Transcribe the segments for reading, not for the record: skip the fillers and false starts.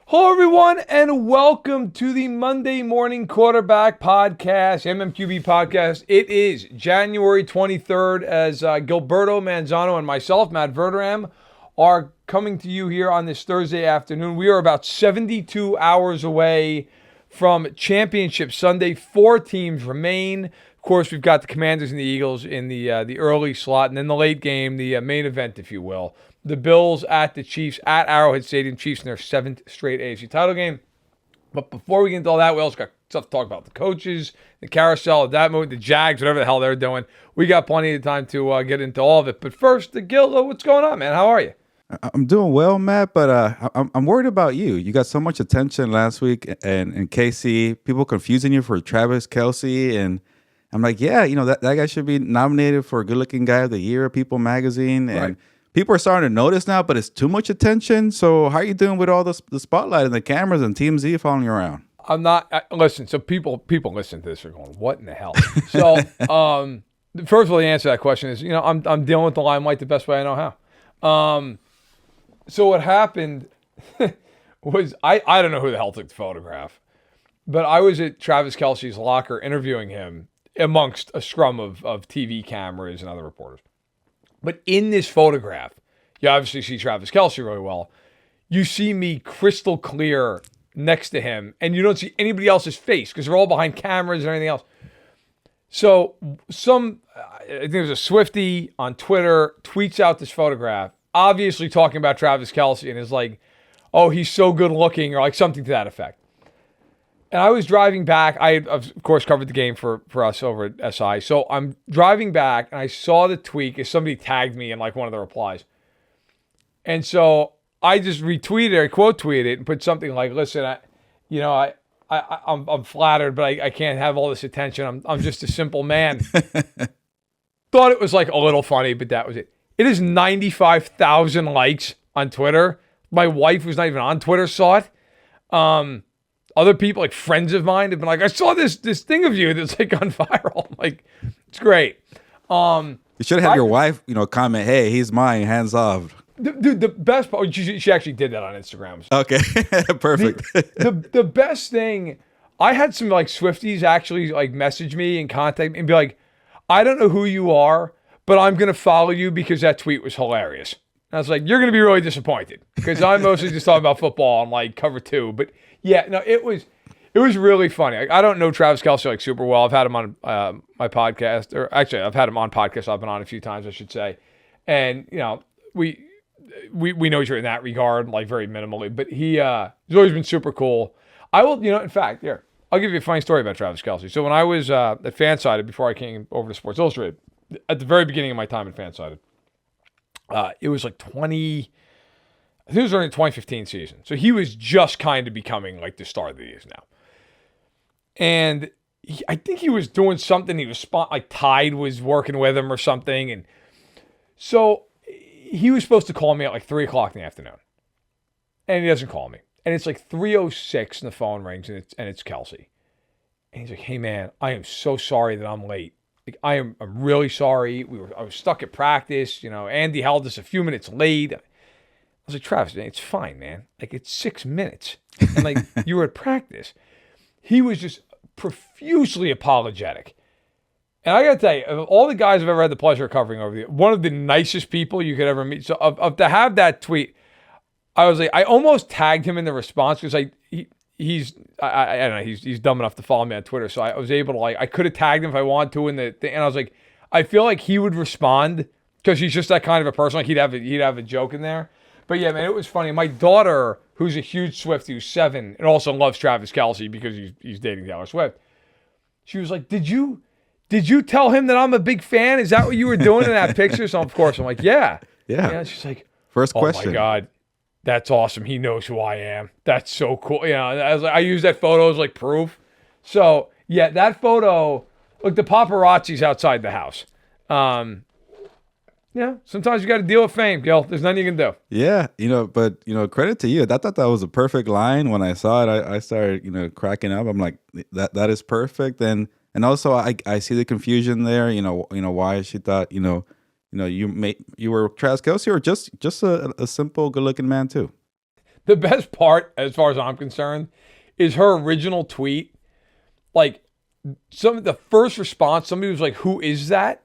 Hello, everyone, and welcome to the Monday Morning Quarterback Podcast, MMQB Podcast. It is January 23rd as Gilberto Manzano and myself, Matt Verderame, are coming to you here on this Thursday afternoon. We are about 72 hours away from Championship Sunday. 4 teams remain. Of course, we've got the Commanders and the Eagles in the early slot, and then the late game, the main event, if you will. The Bills at the Chiefs at Arrowhead Stadium. Chiefs in their 7th straight AFC title game. But before we get into all that, we also got stuff to talk about. The coaches, the carousel, the Jags, whatever the hell they're doing. We got plenty of time to get into all of it. But first, the Gildo, what's going on, man? How are you? I'm doing well, Matt, but I'm worried about you. You got so much attention last week and KC, people confusing you for Travis Kelce, and I'm like, yeah, that guy should be nominated for Good Looking Guy of the Year, People Magazine, and Right. People are starting to notice now, but it's too much attention. So how are you doing with all the spotlight and the cameras and TMZ following you around? I'm not. Listen, so people listen to this are going, what in the hell? So, first of all, the answer to that question is, I'm dealing with the limelight the best way I know how. So what happened was I don't know who the hell took the photograph, but I was at Travis Kelce's locker interviewing him amongst a scrum of TV cameras and other reporters. But in this photograph, you obviously see Travis Kelce really well. You see me crystal clear next to him, and you don't see anybody else's face because they're all behind cameras and everything else. So I think there's a Swiftie on Twitter tweets out this photograph, obviously talking about Travis Kelce, and is like, oh, he's so good looking, or like something to that effect. And I was driving back. I, of course, covered the game for us over at SI. So I'm driving back, and I saw the tweet as somebody tagged me in like one of the replies. And so I just retweeted or quote tweeted it and put something like, listen, I'm flattered, but I can't have all this attention. I'm just a simple man. Thought it was like a little funny, but that was it. It is 95,000 likes on Twitter. My wife, who's not even on Twitter, saw it. Other people, like friends of mine, have been like, I saw this thing of you that's like gone viral. I'm like, it's great. You should have your wife, comment, hey, he's mine, hands off. Dude, the best part, she actually did that on Instagram. Okay, perfect. The best thing, I had some like Swifties actually like message me and contact me and be like, I don't know who you are, but I'm going to follow you because that tweet was hilarious. And I was like, you're going to be really disappointed because I'm mostly just talking about football on like cover 2. But yeah, no, it was really funny. I don't know Travis Kelce like super well. I've had him on my podcast, or actually I've had him on podcasts I've been on a few times, I should say. And, we know each other in that regard, like very minimally, but he's always been super cool. I will, in fact, here, I'll give you a funny story about Travis Kelce. So when I was at Fansided, before I came over to Sports Illustrated, at the very beginning of my time at Fansided, it was like I think it was during the 2015 season. So he was just kind of becoming like the star that he is now. And I think he was doing something. He was like Tide was working with him or something. And so he was supposed to call me at like 3 o'clock in the afternoon. And he doesn't call me. And it's like 3:06 and the phone rings and it's Kelce. And he's like, hey man, I am so sorry that I'm late. Like I'm really sorry. I was stuck at practice. Andy held us a few minutes late. I was like, Travis, man, it's fine, man. Like it's 6 minutes. And like you were at practice. He was just profusely apologetic. And I got to tell you, of all the guys I've ever had the pleasure of covering over the years, one of the nicest people you could ever meet. So to have that tweet, I was like, I almost tagged him in the response because he's I don't know, he's dumb enough to follow me on Twitter. So I was able to I could have tagged him if I wanted to in the thing. And I was like, I feel like he would respond because he's just that kind of a person. Like he'd have a joke in there. But yeah, man, it was funny. My daughter, who's a huge Swiftie, who's 7, and also loves Travis Kelce because he's dating Taylor Swift. She was like, Did you tell him that I'm a big fan? Is that what you were doing in that picture? So of course I'm like, yeah. Yeah. She's like, First question. Oh my God, that's awesome. He knows who I am. That's so cool. I use that photo as like proof. So yeah, that photo. Look, the paparazzi's outside the house. Sometimes you got to deal with fame, Gil. There's nothing you can do. Yeah, but credit to you. I thought that was a perfect line. When I saw it, I started, cracking up. I'm like, that is perfect. And also I see the confusion there. Why she thought, you were Travis Kelce or just a simple good looking man too. The best part, as far as I'm concerned, is her original tweet. Like, the first response, somebody was like, "Who is that?"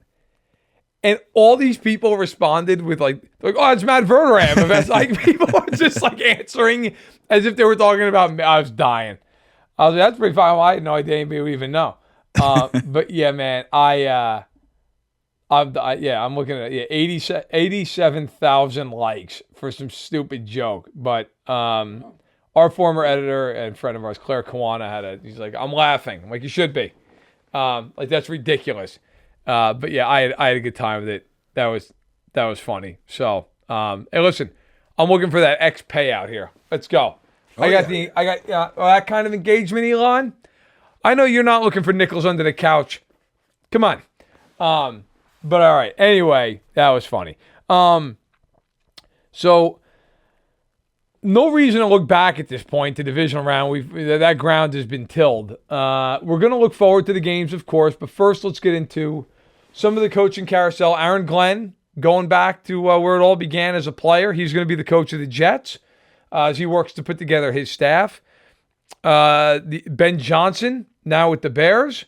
And all these people responded with like, "Oh, it's Matt Verderame." That's like people were just like answering as if they were talking about me. I was dying. I was like, "That's pretty fine." Well, I had no idea anybody would even know. But yeah, man, I'm looking at 87,000 likes for some stupid joke. But our former editor and friend of ours, Claire Kawana, he's like, "I'm laughing." I'm like, "You should be." Like, that's ridiculous. But yeah, I had a good time with it. That was funny. So, hey, listen, I'm looking for that X payout here. Let's go. I got that kind of engagement, Elon. I know you're not looking for nickels under the couch. Come on. But all right. Anyway, that was funny. So no reason to look back at this point to divisional round. That ground has been tilled. We're going to look forward to the games, of course, but first let's get into some of the coaching carousel. Aaron Glenn, going back to where it all began as a player. He's going to be the coach of the Jets as he works to put together his staff. Ben Johnson, now with the Bears.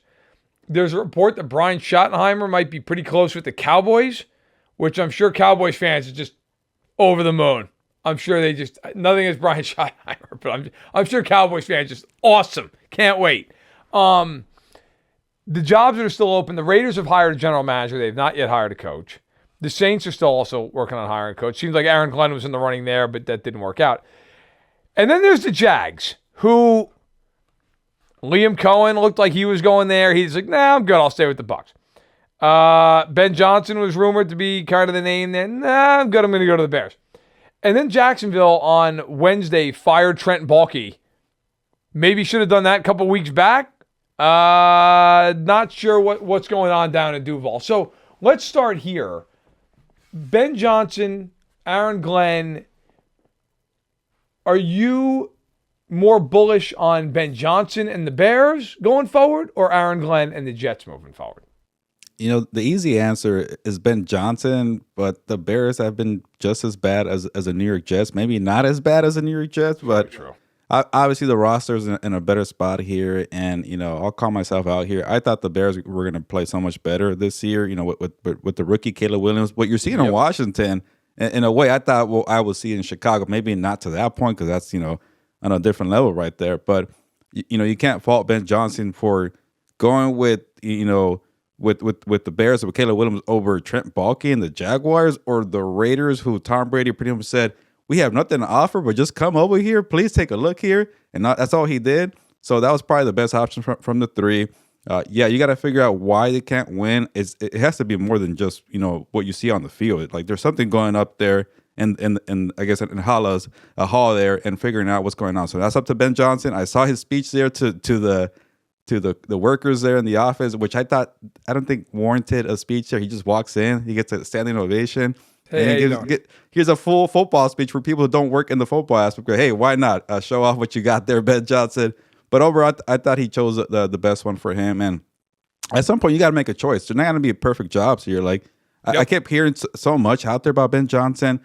There's a report that Brian Schottenheimer might be pretty close with the Cowboys, which I'm sure Cowboys fans are just over the moon. I'm sure they just, nothing is Brian Schottenheimer, but I'm sure Cowboys fans just awesome. Can't wait. The jobs that are still open, the Raiders have hired a general manager. They've not yet hired a coach. The Saints are still also working on hiring a coach. Seems like Aaron Glenn was in the running there, but that didn't work out. And then there's the Jags, who Liam Cohen looked like he was going there. He's like, "Nah, I'm good. I'll stay with the Bucs." Ben Johnson was rumored to be kind of the name then. "Nah, I'm good. I'm going to go to the Bears." And then Jacksonville on Wednesday fired Trent Baalke. Maybe should have done that a couple weeks back. Not sure what's going on down in Duval. So let's start here. Ben Johnson, Aaron Glenn, are you more bullish on Ben Johnson and the Bears going forward, or Aaron Glenn and the Jets moving forward? You know, the easy answer is Ben Johnson, but the Bears have been just as bad as the New York Jets. Maybe not as bad as the New York Jets, but true. Obviously the roster's in a better spot here. And, you know, I'll call myself out here. I thought the Bears were going to play so much better this year, you know, with the rookie Caleb Williams. What you're seeing in Washington, in a way, I thought I would see in Chicago. Maybe not to that point because that's, you know, on a different level right there. But, you know, you can't fault Ben Johnson for going with, you know, with the Bears, with Caleb Williams over Trent Baalke and the Jaguars, or the Raiders, who Tom Brady pretty much said, "We have nothing to offer, but just come over here. Please take a look here." And that's all he did. So that was probably the best option from the three. Yeah, you got to figure out why they can't win. It has to be more than just, you know, what you see on the field. Like, there's something going up there, and I guess in Hall's hall there, and figuring out what's going on. So that's up to Ben Johnson. I saw his speech there to the workers there in the office, which I don't think warranted a speech there. He just walks in, he gets a standing ovation. Here's a full football speech for people who don't work in the football aspect. Hey, why not show off what you got there, Ben Johnson? But overall, I thought he chose the best one for him. And at some point, you got to make a choice. They're not going to be perfect jobs here. Like, I kept hearing so much out there about Ben Johnson.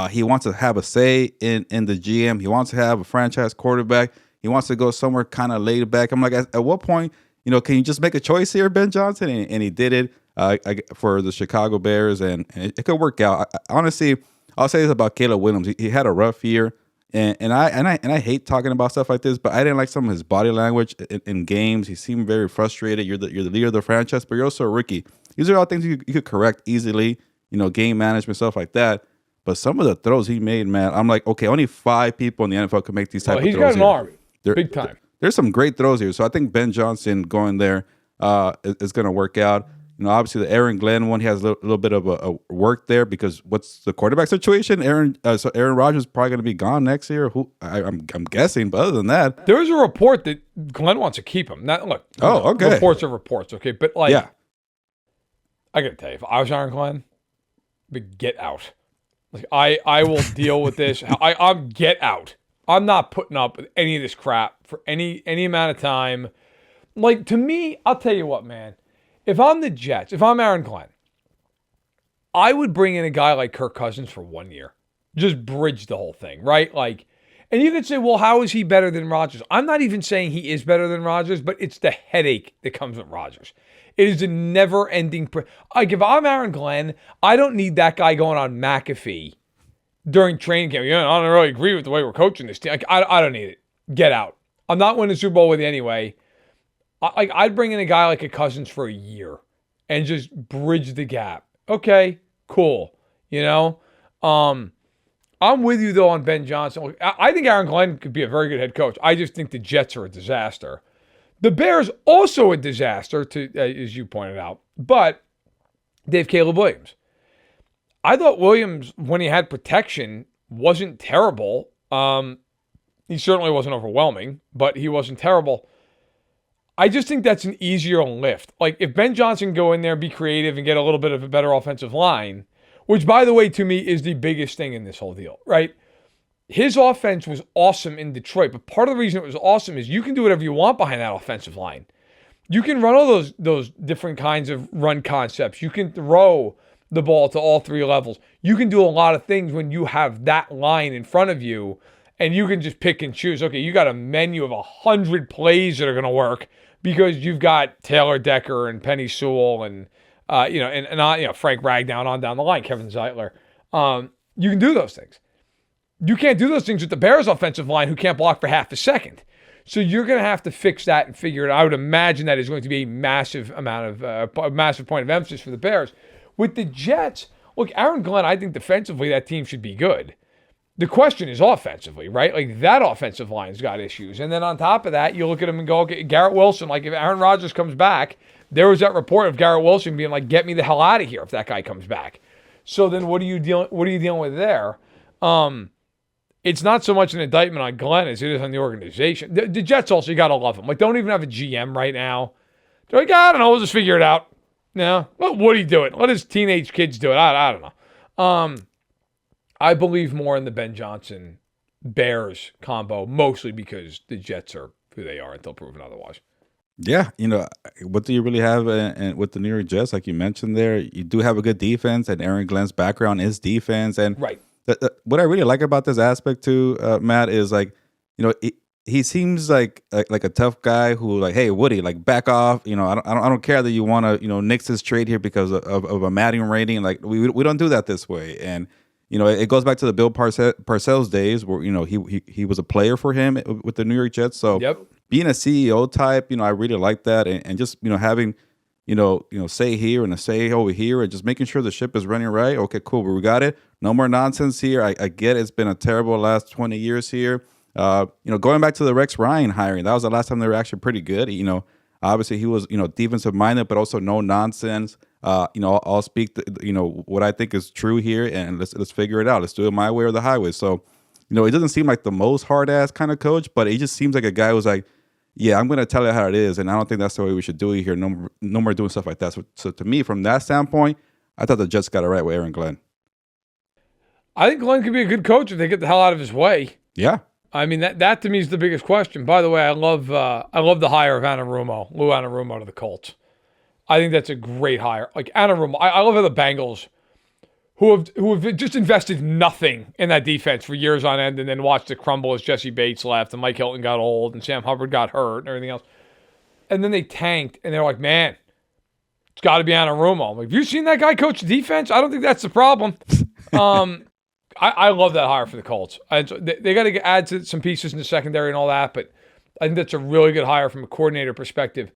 He wants to have a say in the GM. He wants to have a franchise quarterback. He wants to go somewhere kind of laid back. I'm like, at what point, you know, can you just make a choice here, Ben Johnson? And he did it for the Chicago Bears, and it could work out. Honestly, I'll say this about Caleb Williams. He had a rough year, and I hate talking about stuff like this, but I didn't like some of his body language in games. He seemed very frustrated. You're the leader of the franchise, but you're also a rookie. These are all things you could correct easily, you know, game management, stuff like that. But some of the throws he made, man, I'm like, okay, only 5 people in the NFL can make these type of throws. He's got an arm. Big time. There's some great throws here. So I think Ben Johnson going there is going to work out. You know, obviously the Aaron Glenn one, he has a little bit of a work there because what's the quarterback situation? Aaron Rodgers is probably going to be gone next year. I'm guessing, but other than that, there was a report that Glenn wants to keep him. Now, look. Okay. Reports are reports. Okay, but like, yeah, I got to tell you, if I was Aaron Glenn, but get out. Like, I will deal with this. I'm get out. I'm not putting up with any of this crap for any amount of time. Like, to me, I'll tell you what, man. If I'm the Jets, if I'm Aaron Glenn, I would bring in a guy like Kirk Cousins for 1 year. Just bridge the whole thing, right? Like, And you could say, well, how is he better than Rodgers? I'm not even saying he is better than Rodgers, but it's the headache that comes with Rodgers. It is a never-ending. Like, if I'm Aaron Glenn, I don't need that guy going on McAfee during training camp. Yeah, I don't really agree with the way we're coaching this team. Like, I don't need it. Get out. I'm not winning the Super Bowl with you anyway. I'd bring in a guy like a Cousins for a year and just bridge the gap. Okay, cool. You know? I'm with you, though, on Ben Johnson. I think Aaron Glenn could be a very good head coach. I just think the Jets are a disaster. The Bears also a disaster, as you pointed out. But they have Caleb Williams. I thought Williams, when he had protection, wasn't terrible. He certainly wasn't overwhelming, but he wasn't terrible. I just think that's an easier lift. Like, if Ben Johnson can go in there, be creative, and get a little bit of a better offensive line, which, by the way, to me is the biggest thing in this whole deal, right? His offense was awesome in Detroit, but part of the reason it was awesome is you can do whatever you want behind that offensive line. You can run all those different kinds of run concepts. You can throw the ball to all three levels. You can do a lot of things when you have that line in front of you, and you can just pick and choose. Okay, you got a menu of 100 plays that are going to work because you've got Taylor Decker and Penny Sewell and Frank Ragnow on down the line, Kevin Zeitler. You can do those things. You can't do those things with the Bears offensive line, who can't block for half a second. So you're going to have to fix that and figure it out. I would imagine that is going to be a massive point of emphasis for the Bears. With the Jets, look, Aaron Glenn, I think defensively that team should be good. The question is offensively, right? Like, that offensive line's got issues. And then on top of that, you look at them and go, okay, Garrett Wilson, like, if Aaron Rodgers comes back, there was that report of Garrett Wilson being like, get me the hell out of here if that guy comes back. So then what are you dealing with there? It's not so much an indictment on Glenn as it is on the organization. The Jets also, you got to love them. Like, don't even have a GM right now. They're like, I don't know, we'll just figure it out. No, let Woody do it. Let his teenage kids do it. I don't know. I believe more in the Ben Johnson Bears combo, mostly because the Jets are who they are until proven otherwise. Yeah, what do you really have with the New York Jets? Like you mentioned there, you do have a good defense, and Aaron Glenn's background is defense. And right. What I really like about this aspect too, Matt, is like, he seems like a tough guy who, like, hey, Woody, like, back off. I don't care that you want to nix this trade here because of a Madden rating. Like, we don't do that this way. And it goes back to the Bill Parcells days where he was a player for him with the New York Jets. So yep. Being a CEO type, I really like that, and just having say here and a say over here, and just making sure the ship is running right. Okay, cool, we got it. No more nonsense here. I get it's been a terrible last 20 years here. Going back to the Rex Ryan hiring, that was the last time they were actually pretty good. Obviously he was defensive minded, but also no nonsense. I'll speak what I think is true here, and let's figure it out. Let's do it my way or the highway. So, it doesn't seem like the most hard ass kind of coach, but he just seems like a guy who's like, yeah, I'm going to tell you how it is, and I don't think that's the way we should do it here. No more doing stuff like that. So to me, from that standpoint, I thought the Jets got it right with Aaron Glenn. I think Glenn could be a good coach if they get the hell out of his way. Yeah. I mean, that to me is the biggest question. By the way, I love the hire of Lou Anarumo to the Colts. I think that's a great hire. Like, Anarumo, I love how the Bengals, who have just invested nothing in that defense for years on end, and then watched it crumble as Jesse Bates left, and Mike Hilton got old, and Sam Hubbard got hurt, and everything else. And then they tanked, and they're like, man, it's got to be Anarumo. I'm like, have you seen that guy coach defense? I don't think that's the problem. I love that hire for the Colts. They got to add to some pieces in the secondary and all that, but I think that's a really good hire from a coordinator perspective.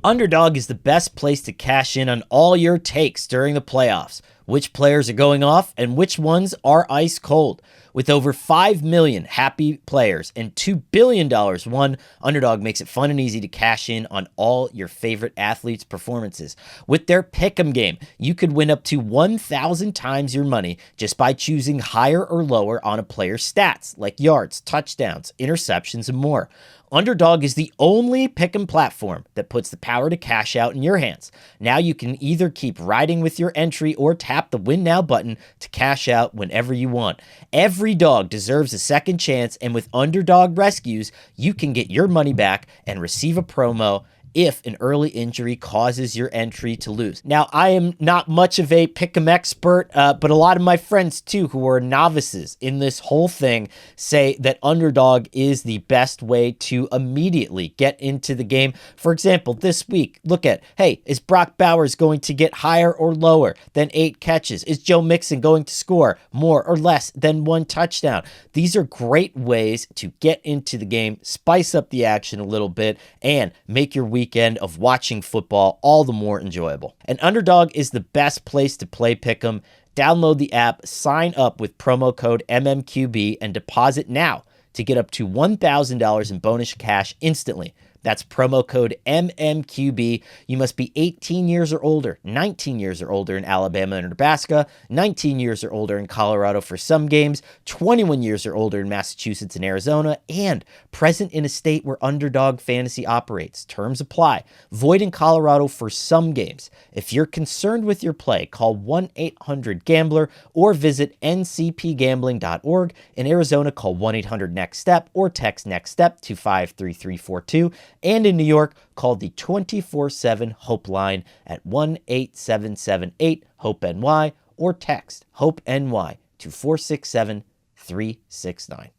Underdog is the best place to cash in on all your takes during the playoffs. Which players are going off and which ones are ice cold. With over 5 million happy players and $2 billion won, Underdog makes it fun and easy to cash in on all your favorite athletes' performances. With their Pick'em game, you could win up to 1,000 times your money just by choosing higher or lower on a player's stats, like yards, touchdowns, interceptions, and more. Underdog is the only pick'em platform that puts the power to cash out in your hands. Now you can either keep riding with your entry or tap the Win Now button to cash out whenever you want. Every dog deserves a second chance, and with Underdog Rescues, you can get your money back and receive a promo if an early injury causes your entry to lose. Now, I am not much of a pick'em expert, but a lot of my friends too, who are novices in this whole thing, say that Underdog is the best way to immediately get into the game. For example, this week, look at, hey, is Brock Bowers going to get higher or lower than 8 catches? Is Joe Mixon going to score more or less than 1 touchdown? These are great ways to get into the game, spice up the action a little bit, and make your weekend of watching football all the more enjoyable. And Underdog is the best place to play pick'em. Download the app, sign up with promo code MMQB, and deposit now to get up to $1,000 in bonus cash instantly. That's promo code MMQB. You must be 18 years or older, 19 years or older in Alabama and Nebraska, 19 years or older in Colorado for some games, 21 years or older in Massachusetts and Arizona, and present in a state where Underdog Fantasy operates. Terms apply. Void in Colorado for some games. If you're concerned with your play, call 1-800-GAMBLER or visit ncpgambling.org. In Arizona, call 1-800-NEXT-STEP or text NEXT STEP to 53342. And in New York, call the 24/7 Hope line at 1-8778-HOPE-NY or text HOPE-NY to 467-369.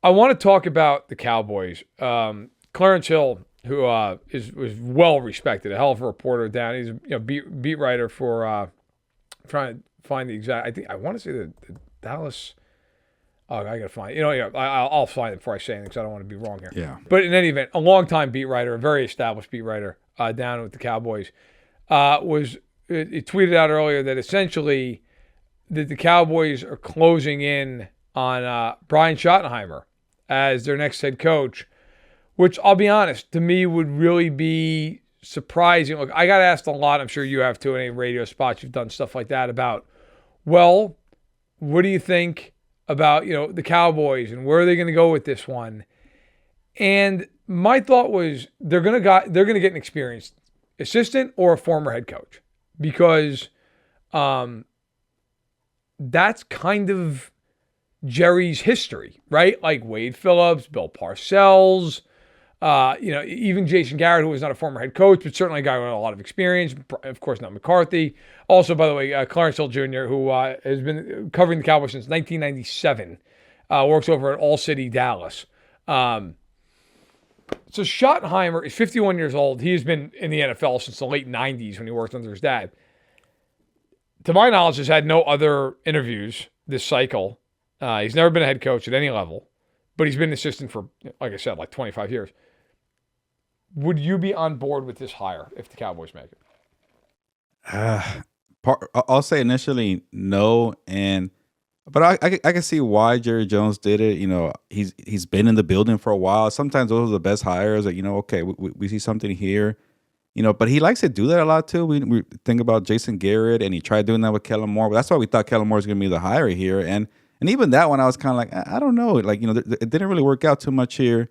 I want to talk about the Cowboys. Clarence Hill, who was well respected, a hell of a reporter down. He's beat writer for trying to find the exact. I want to say the Dallas. Oh, I gotta find. I'll find it before I say anything because I don't want to be wrong here. Yeah. But in any event, a longtime beat writer, a very established beat writer down with the Cowboys, it tweeted out earlier that essentially that the Cowboys are closing in on Brian Schottenheimer as their next head coach, which I'll be honest, to me would really be surprising. Look, I got asked a lot. I'm sure you have too in any radio spots. You've done stuff like that about, well, what do you think about the Cowboys and where are they going to go with this one? And my thought was they're going to get an experienced assistant or a former head coach because that's kind of Jerry's history, right? Like Wade Phillips, Bill Parcells, even Jason Garrett, who was not a former head coach, but certainly a guy with a lot of experience. Of course, not McCarthy. Also, by the way, Clarence Hill Jr., who has been covering the Cowboys since 1997, works over at All City, Dallas. So Schottenheimer is 51 years old. He has been in the NFL since the late 90s when he worked under his dad. To my knowledge, has had no other interviews this cycle. He's never been a head coach at any level, but he's been an assistant for, like I said, like 25 years. Would you be on board with this hire if the Cowboys make it? I'll say initially no, but I can see why Jerry Jones did it. He's been in the building for a while. Sometimes those are the best hires. Okay, we see something here. But he likes to do that a lot too. We think about Jason Garrett, and he tried doing that with Kellen Moore. But that's why we thought Kellen Moore was going to be the hire here. And even that one, I was kind of like, I don't know. It didn't really work out too much here.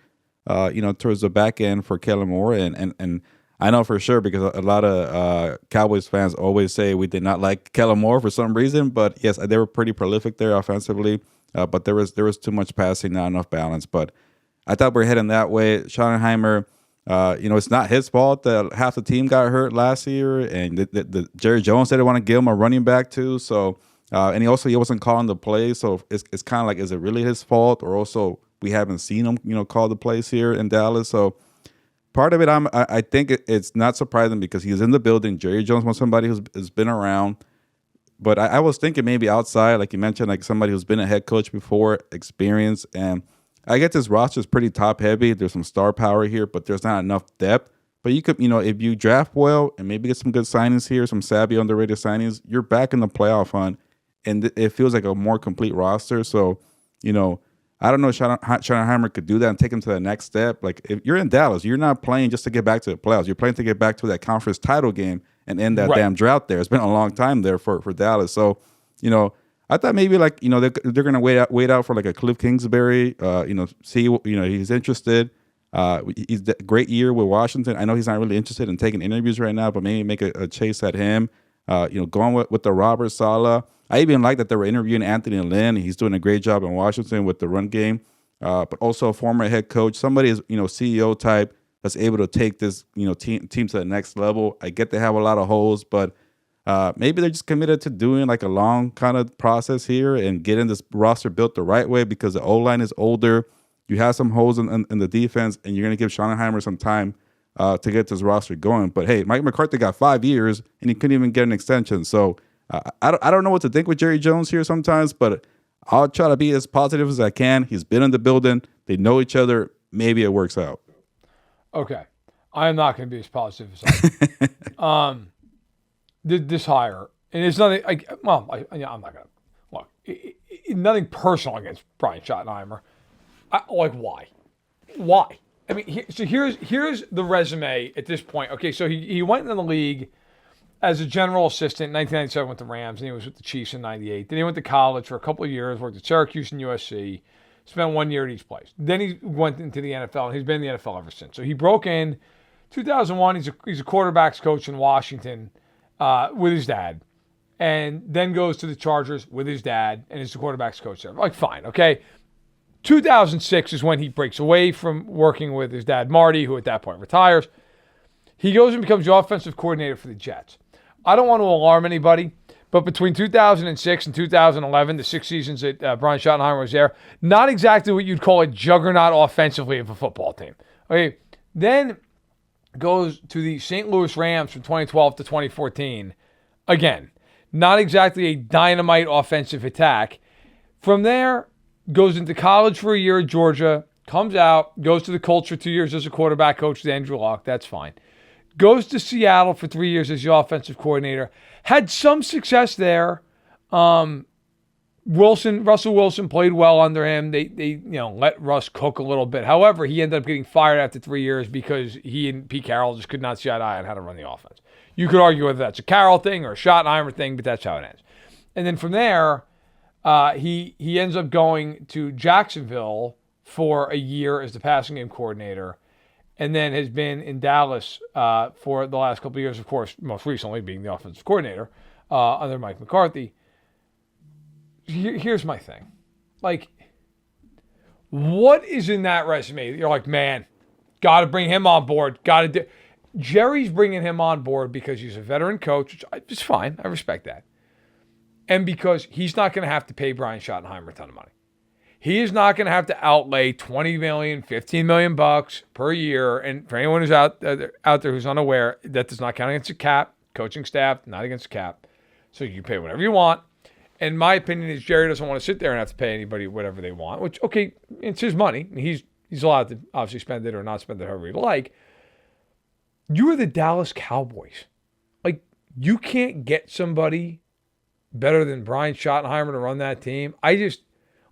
Towards the back end for Kellen Moore, and I know for sure because a lot of Cowboys fans always say we did not like Kellen Moore for some reason. But yes, they were pretty prolific there offensively. But there was too much passing, not enough balance. But I thought we were heading that way. Schottenheimer, it's not his fault that half the team got hurt last year, and the Jerry Jones said they want to give him a running back too. So, and he wasn't calling the plays. So it's kind of like, is it really his fault, or also we haven't seen him, call the plays here in Dallas? So part of it, I think it's not surprising because he's in the building. Jerry Jones wants somebody who's been around. But I was thinking maybe outside, like you mentioned, like somebody who's been a head coach before, experience. And I get this roster is pretty top heavy. There's some star power here, but there's not enough depth. But you could, if you draft well and maybe get some good signings here, some savvy underrated signings, you're back in the playoff hunt. And it feels like a more complete roster. So, I don't know if Schottenheimer could do that and take him to the next step. Like, if you're in Dallas, you're not playing just to get back to the playoffs. You're playing to get back to that conference title game and end that damn drought there. It's been a long time there for Dallas. So, I thought maybe they're going to wait out for like a Cliff Kingsbury, see, he's interested. He's a great year with Washington. I know he's not really interested in taking interviews right now, but maybe make a chase at him. Going with the Robert Saleh. I even like that they were interviewing Anthony Lynn. He's doing a great job in Washington with the run game, but also a former head coach, somebody is CEO type that's able to take this, team to the next level. I get they have a lot of holes, but maybe they're just committed to doing like a long kind of process here and getting this roster built the right way, because the O-line is older. You have some holes in the defense, and you're going to give Schottenheimer some time to get this roster going. But hey, Mike McCarthy got 5 years, and he couldn't even get an extension. So I don't know what to think with Jerry Jones here sometimes, but I'll try to be as positive as I can. He's been in the building. They know each other. Maybe it works out. Okay. I am not going to be as positive as I am. This hire, and it's nothing, I'm not going to, look, nothing personal against Brian Schottenheimer. Why? Why? I mean, here's the resume at this point. Okay, so he went in the league as a general assistant in 1997 with the Rams, and he was with the Chiefs in 98. Then he went to college for a couple of years, worked at Syracuse and USC, spent 1 year at each place. Then he went into the NFL, and he's been in the NFL ever since. So he broke in 2001. He's a quarterbacks coach in Washington with his dad, and then goes to the Chargers with his dad, and is the quarterbacks coach there. Fine, okay. 2006 is when he breaks away from working with his dad, Marty, who at that point retires. He goes and becomes the offensive coordinator for the Jets. I don't want to alarm anybody, but between 2006 and 2011, the 6 seasons that Brian Schottenheimer was there, not exactly what you'd call a juggernaut offensively of a football team. Okay, then goes to the St. Louis Rams from 2012 to 2014. Again, not exactly a dynamite offensive attack. From there, goes into college for a year at Georgia, comes out, goes to the Colts for 2 years as a quarterback coach with Andrew Luck. That's fine. Goes to Seattle for 3 years as the offensive coordinator. Had some success there. Russell Wilson played well under him. They let Russ cook a little bit. However, he ended up getting fired after 3 years because he and Pete Carroll just could not see eye to eye on how to run the offense. You could argue whether that's a Carroll thing or a Schottenheimer thing, but that's how it ends. And then from there, he ends up going to Jacksonville for a year as the passing game coordinator, and then has been in Dallas for the last couple of years, of course, most recently being the offensive coordinator under Mike McCarthy. Here's my thing. What is in that resume? You're like, man, got to bring him on board. Jerry's bringing him on board because he's a veteran coach, which is fine. I respect that. And because he's not going to have to pay Brian Schottenheimer a ton of money. He is not going to have to outlay $20 million, $15 million bucks per year. And for anyone who's out there who's unaware, that does not count against the cap. Coaching staff, not against the cap. So you pay whatever you want. And my opinion is Jerry doesn't want to sit there and have to pay anybody whatever they want, which, okay, it's his money. He's allowed to obviously spend it or not spend it however he'd like. You are the Dallas Cowboys. You can't get somebody better than Brian Schottenheimer to run that team.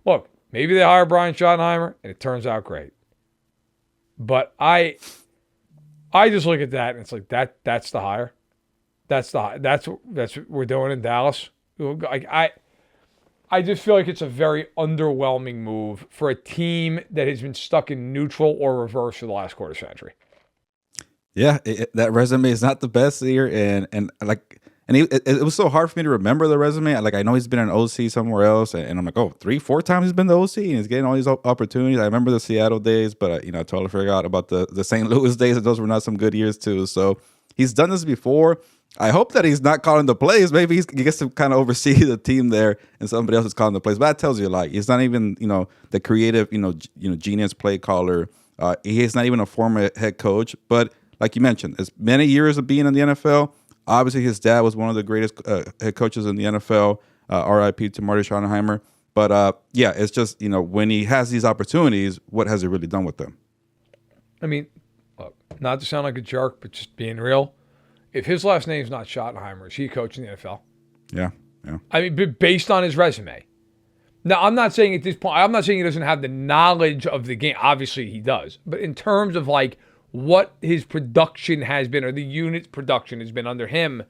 Look, maybe they hire Brian Schottenheimer and it turns out great. But I just look at that and it's like that's the hire. That's what we're doing in Dallas. I just feel like it's a very underwhelming move for a team that has been stuck in neutral or reverse for the last quarter century. Yeah, that resume is not the best here, and it was so hard for me to remember the resume. I know he's been an OC somewhere else, and I'm like, 3-4 times he's been the OC, and he's getting all these opportunities. I remember the Seattle days, but I totally forgot about the St. Louis days, and those were not some good years too. So he's done this before. I hope that he's not calling the plays. Maybe he gets to kind of oversee the team there, and somebody else is calling the plays. But that tells you a lot. He's not even the creative genius play caller. He is not even a former head coach, but like you mentioned, as many years of being in the NFL. Obviously, his dad was one of the greatest head coaches in the NFL. R.I.P. to Marty Schottenheimer. But it's just when he has these opportunities, what has he really done with them? I mean, look, not to sound like a jerk, but just being real. If his last name's not Schottenheimer, is he coaching the NFL? Yeah. I mean, based on his resume. Now, I'm not saying at this point, I'm not saying he doesn't have the knowledge of the game. Obviously, he does. But in terms of what his production has been, or the unit's production has been under him,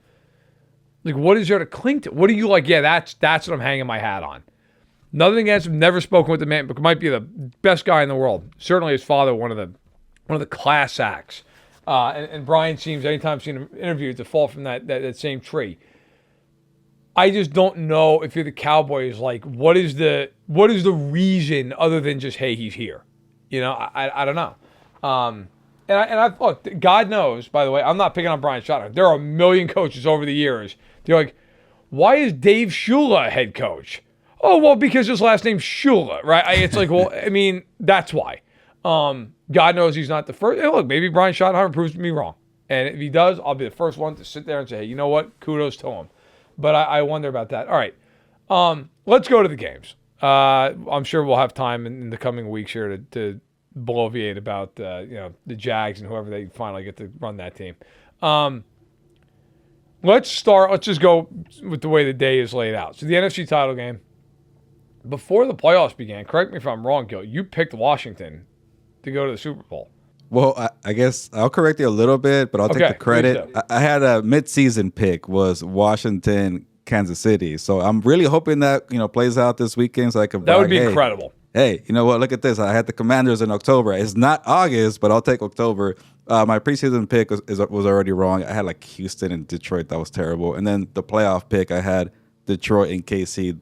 what is there to cling to? What are you like? Yeah, that's what I'm hanging my hat on. Nothing against him. Never spoken with the man, but might be the best guy in the world. Certainly, his father, one of the class acts. And Brian seems, anytime I've seen him interviewed, to fall from that same tree. I just don't know if you're the Cowboys. What is the reason other than just, hey, he's here? I don't know. And I look, God knows, by the way, I'm not picking on Brian Schottenheimer. There are a million coaches over the years. They're like, why is Dave Shula head coach? Oh, well, because his last name's Shula, right? It's like, well, I mean, that's why. God knows he's not the first. Hey, look, maybe Brian Schottenheimer proves me wrong. And if he does, I'll be the first one to sit there and say, hey, you know what? Kudos to him. But I wonder about that. All right. Let's go to the games. I'm sure we'll have time in the coming weeks here to bloviate about the Jags and whoever they finally get to run that team. Let's just go with the way the day is laid out. So the NFC title game, before the playoffs began, correct me if I'm wrong, Gil, you picked Washington to go to the Super Bowl. Well, I guess I'll correct you a little bit, but I'll take the credit. I had a mid-season pick was Washington, Kansas City. So I'm really hoping that plays out this weekend so I can. That would be incredible. Hey, you know what? Look at this. I had the Commanders in October. It's not August, but I'll take October. My preseason pick was already wrong. I had like Houston and Detroit. That was terrible. And then the playoff pick, I had Detroit and KC,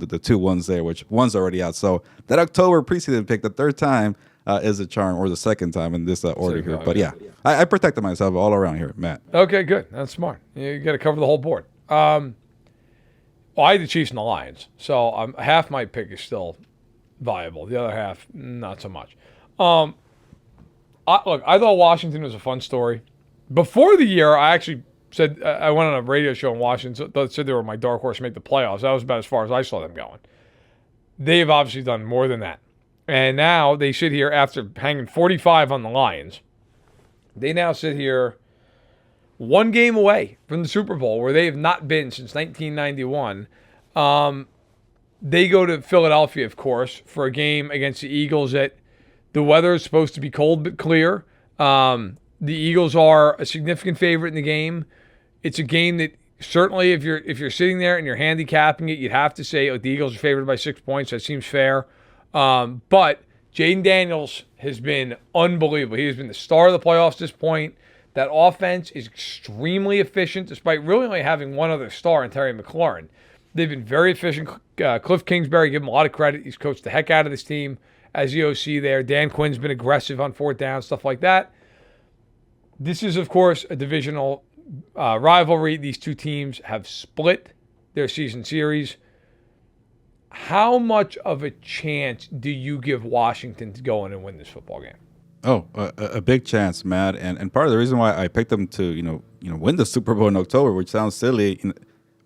the two ones there, which one's already out. So that October preseason pick, the third time, is a charm, or the second time in this order here. But yeah, I protected myself all around here, Matt. Okay, good. That's smart. You got to cover the whole board. Well, I had the Chiefs and the Lions. So half my pick is still viable. The other half, not so much. I thought Washington was a fun story. Before the year, I actually said I went on a radio show in Washington. Said they were my dark horse to make the playoffs. That was about as far as I saw them going. They've obviously done more than that. And now they sit here after hanging 45 on the Lions. They now sit here one game away from the Super Bowl, where they have not been since 1991. They go to Philadelphia, of course, for a game against the Eagles that the weather is supposed to be cold but clear. The Eagles are a significant favorite in the game. It's a game that certainly if you're sitting there and you're handicapping it, you'd have to say the Eagles are favored by 6 points. That seems fair. But Jaden Daniels has been unbelievable. He has been the star of the playoffs at this point. That offense is extremely efficient, despite really only having one other star in Terry McLaurin. They've been very efficient. Cliff Kingsbury, give him a lot of credit. He's coached the heck out of this team as the OC there. Dan Quinn's been aggressive on fourth down, stuff like that. This is, of course, a divisional rivalry. These two teams have split their season series. How much of a chance do you give Washington to go in and win this football game? Oh, a big chance, Matt. And part of the reason why I picked them to win the Super Bowl in October, which sounds silly,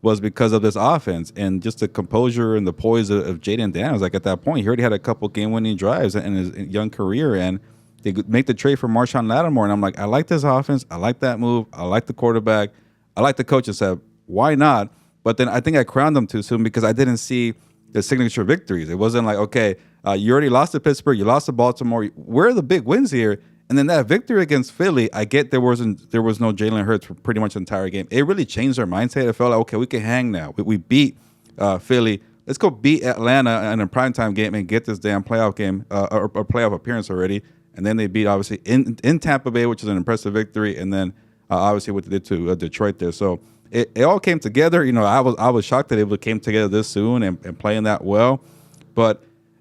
was because of this offense and just the composure and the poise of Jaden Daniels. Like at that point, he already had a couple game-winning drives in his young career, and they make the trade for Marshawn Lattimore. And I'm like, I like this offense. I like that move. I like the quarterback. I like the coaching staff. Why not? But then I think I crowned them too soon because I didn't see the signature victories. It wasn't like, okay, you already lost to Pittsburgh, you lost to Baltimore. Where are the big wins here? And then that victory against Philly, I get there was no Jalen Hurts for pretty much the entire game. It really changed our mindset. It felt like, okay, we can hang now. We beat Philly. Let's go beat Atlanta in a primetime game and get this damn playoff game or playoff appearance already. And then they beat, obviously, in Tampa Bay, which is an impressive victory. And then, obviously, what they did to Detroit there. So it all came together. I was shocked that it came together this soon and playing that well.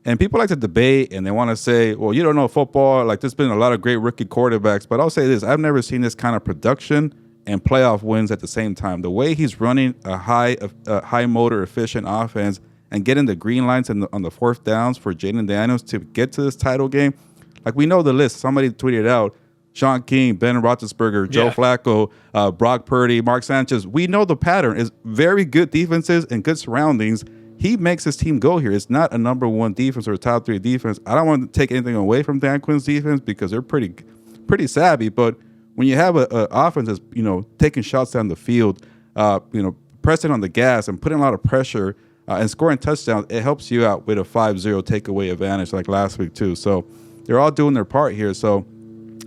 And people like to debate and they want to say, well, you don't know football. Like, there's been a lot of great rookie quarterbacks. But I'll say this. I've never seen this kind of production and playoff wins at the same time. The way he's running a high motor, efficient offense and getting the green lights on the fourth downs for Jaden Daniels to get to this title game. Like, we know the list. Somebody tweeted out, Sean King, Ben Roethlisberger, Joe Flacco, Brock Purdy, Mark Sanchez. We know the pattern is very good defenses and good surroundings. He makes his team go here. It's not a number one defense or a top three defense. I don't want to take anything away from Dan Quinn's defense because they're pretty savvy. But when you have an offense that's taking shots down the field, pressing on the gas and putting a lot of pressure and scoring touchdowns, it helps you out with a 5-0 takeaway advantage like last week too. So they're all doing their part here. So,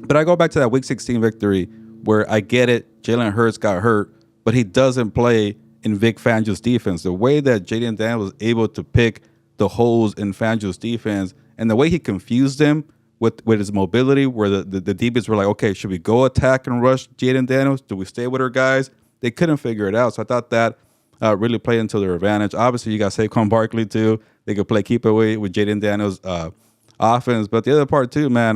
but I go back to that Week 16 victory where I get it. Jalen Hurts got hurt, but he doesn't play in Vic Fangio's defense. The way that Jaden Daniels was able to pick the holes in Fangio's defense and the way he confused them with his mobility, where the DBs were like, okay, should we go attack and rush Jaden Daniels? Do we stay with our guys? They couldn't figure it out. So I thought that really played into their advantage. Obviously, you got Saquon Barkley too. They could play keep away with Jaden Daniels' offense. But the other part too, man,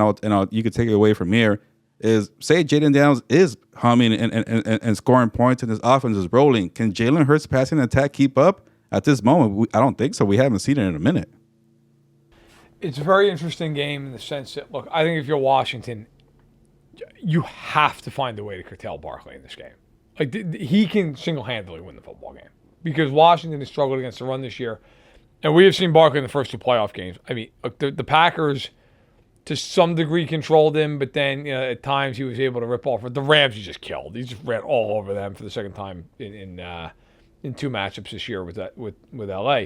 you could take it away from here. is say Jaden Daniels is humming and scoring points and his offense is rolling. Can Jalen Hurts' passing attack keep up? At this moment, I don't think so. We haven't seen it in a minute. It's a very interesting game in the sense that, look, I think if you're Washington, you have to find a way to curtail Barkley in this game. Like, he can single-handedly win the football game because Washington has struggled against the run this year. And we have seen Barkley in the first two playoff games. I mean, look, the Packers, to some degree, controlled him, but then at times he was able to rip off. The Rams, he just killed. He just ran all over them for the second time in two matchups this year with LA.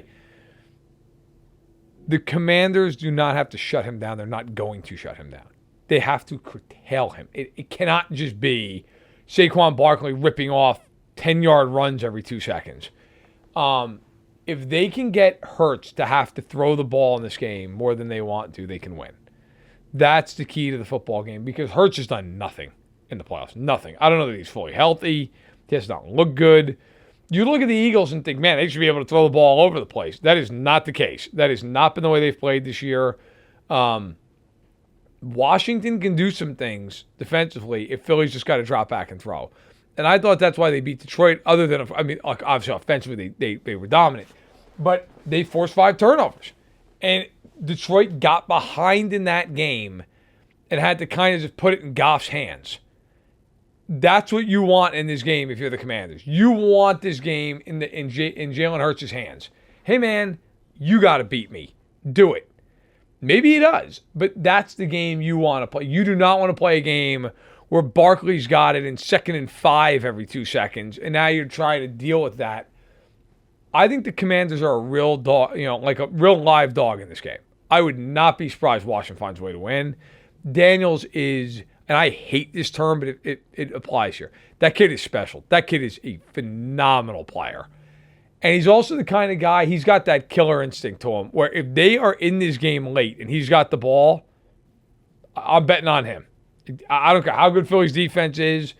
The Commanders do not have to shut him down. They're not going to shut him down. They have to curtail him. It cannot just be Saquon Barkley ripping off 10-yard runs every 2 seconds. If they can get Hurts to have to throw the ball in this game more than they want to, they can win. That's the key to the football game because Hurts has done nothing in the playoffs. Nothing. I don't know that he's fully healthy. He has not looked good. You look at the Eagles and think, man, they should be able to throw the ball all over the place. That is not the case. That has not been the way they've played this year. Washington can do some things defensively if Philly's just got to drop back and throw. And I thought that's why they beat Detroit, other than, obviously offensively they were dominant. But they forced 5 turnovers. And Detroit got behind in that game and had to kind of just put it in Goff's hands. That's what you want in this game if you're the Commanders. You want this game in Jalen Hurts' hands. Hey, man, you got to beat me. Do it. Maybe he does, but that's the game you want to play. You do not want to play a game where Barkley's got it in 2nd and 5 every 2 seconds, and now you're trying to deal with that. I think the Commanders are a real dog, like a real live dog in this game. I would not be surprised Washington finds a way to win. Daniels is, and I hate this term, but it applies here. That kid is special. That kid is a phenomenal player. And he's also the kind of guy, he's got that killer instinct to him, where if they are in this game late and he's got the ball, I'm betting on him. I don't care how good Philly's defense is.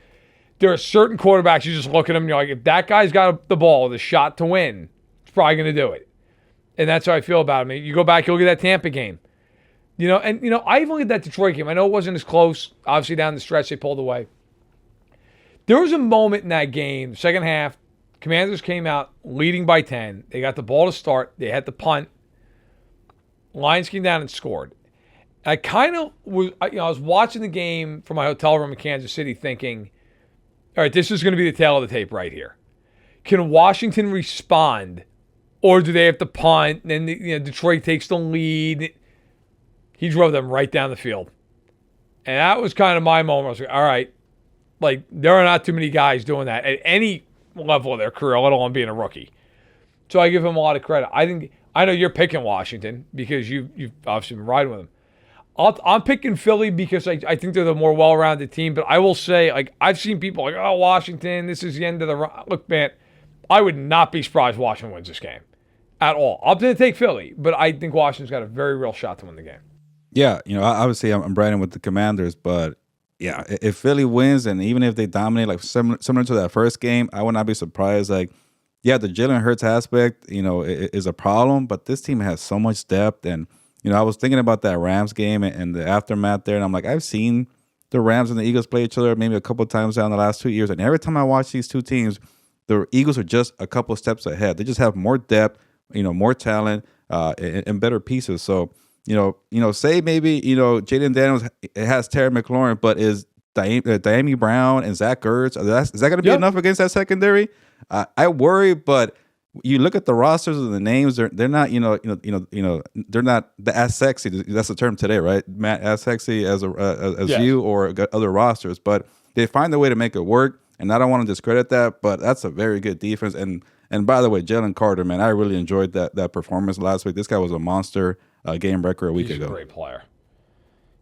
There are certain quarterbacks, you just look at them and you're like, if that guy's got the ball, the shot to win, he's probably going to do it. And that's how I feel about him. You go back, you look at that Tampa game. I even look at that Detroit game. I know it wasn't as close. Obviously, down the stretch, they pulled away. There was a moment in that game, the second half, Commanders came out leading by 10. They got the ball to start. They had the punt. Lions came down and scored. I kind of was, I was watching the game from my hotel room in Kansas City thinking, all right, this is going to be the tail of the tape right here. Can Washington respond, or do they have to punt? And then Detroit takes the lead. He drove them right down the field. And that was kind of my moment. I was like, all right, like there are not too many guys doing that at any level of their career, let alone being a rookie. So I give him a lot of credit. I know you're picking Washington because you've obviously been riding with them. I'm picking Philly because I think they're the more well-rounded team. But I will say, like, I've seen people like, oh, Washington, this is the end of the run. Look, man, I would not be surprised Washington wins this game at all. I'm going to take Philly, but I think Washington's got a very real shot to win the game. Yeah, obviously I'm riding with the Commanders, but yeah, if Philly wins and even if they dominate, like similar to that first game, I would not be surprised. Like, yeah, the Jalen Hurts aspect, is a problem, but this team has so much depth. And, I was thinking about that Rams game and the aftermath there, and I'm like, I've seen the Rams and the Eagles play each other maybe a couple of times down the last 2 years, and every time I watch these two teams, the Eagles are just a couple of steps ahead. They just have more depth, more talent, and better pieces. So, say maybe, Jaden Daniels has Terry McLaurin, but is Diami Brown and Zach Ertz, is that going to be enough against that secondary? I worry, but you look at the rosters and the names, they're not, they're not as sexy. That's the term today, right? Matt, as sexy as you or other rosters, but they find a way to make it work. And I don't want to discredit that, but that's a very good defense. And by the way, Jalen Carter, man, I really enjoyed that performance last week. This guy was a monster game record a week ago. He's a great player.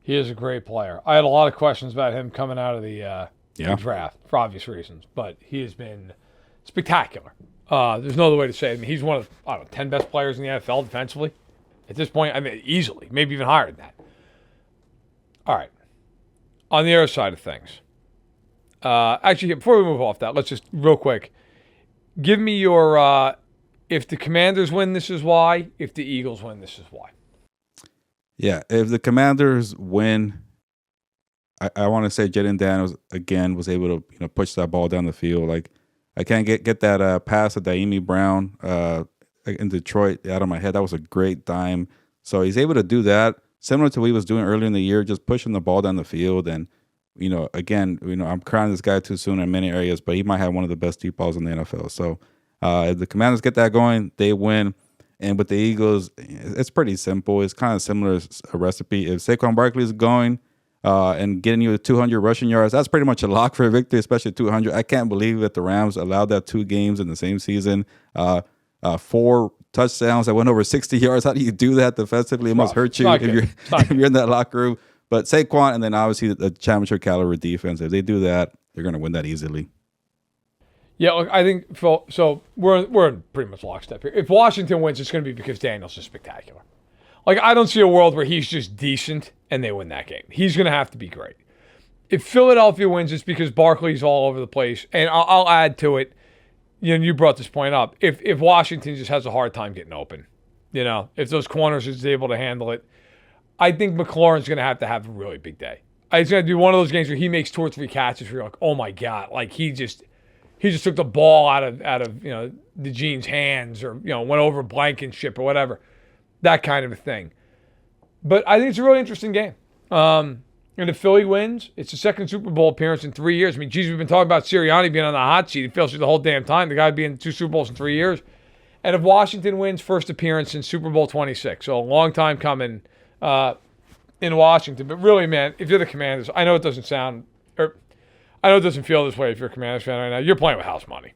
He is a great player. I had a lot of questions about him coming out of the draft for obvious reasons, but he has been spectacular. There's no other way to say it. I mean, he's one of the 10 best players in the NFL defensively at this point. I mean, easily, maybe even higher than that. All right. On the other side of things, actually, before we move off that, let's just real quick give me your. If the Commanders win, this is why. If the Eagles win, this is why. Yeah, if the Commanders win, I want to say Jaden Daniels again was able to push that ball down the field. Like I can't get that pass to Daimi Brown in Detroit out of my head. That was a great dime. So he's able to do that, similar to what he was doing earlier in the year, just pushing the ball down the field. And again, I'm crowning this guy too soon in many areas, but he might have one of the best deep balls in the NFL. So if the Commanders get that going, they win. And with the Eagles, it's pretty simple. It's kind of similar a recipe. If Saquon Barkley is going and getting you 200 rushing yards, that's pretty much a lock for a victory, especially 200. I can't believe that the Rams allowed that 2 games in the same season. 4 touchdowns that went over 60 yards. How do you do that defensively? It must hurt you if you're in that locker room. But Saquon and then obviously the championship caliber defense, if they do that, they're going to win that easily. Yeah, look, I think so. We're in pretty much lockstep here. If Washington wins, it's going to be because Daniels is spectacular. Like I don't see a world where he's just decent and they win that game. He's going to have to be great. If Philadelphia wins, it's because Barkley's all over the place. And I'll add to it. You brought this point up. If Washington just has a hard time getting open, if those corners is able to handle it, I think McLaurin's going to have a really big day. It's going to be one of those games where he makes 2 or 3 catches where you're like, oh my God, like he just took the ball out of the Gene's hands or went over Blankenship or whatever, that kind of a thing. But I think it's a really interesting game. And if Philly wins, it's the second Super Bowl appearance in 3 years. I mean, geez, we've been talking about Sirianni being on the hot seat. It feels like the whole damn time. The guy being in 2 Super Bowls in 3 years. And if Washington wins, first appearance in Super Bowl 26. So a long time coming in Washington. But really, man, if you're the Commanders, I know it doesn't feel this way if you're a Commanders fan right now. You're playing with house money.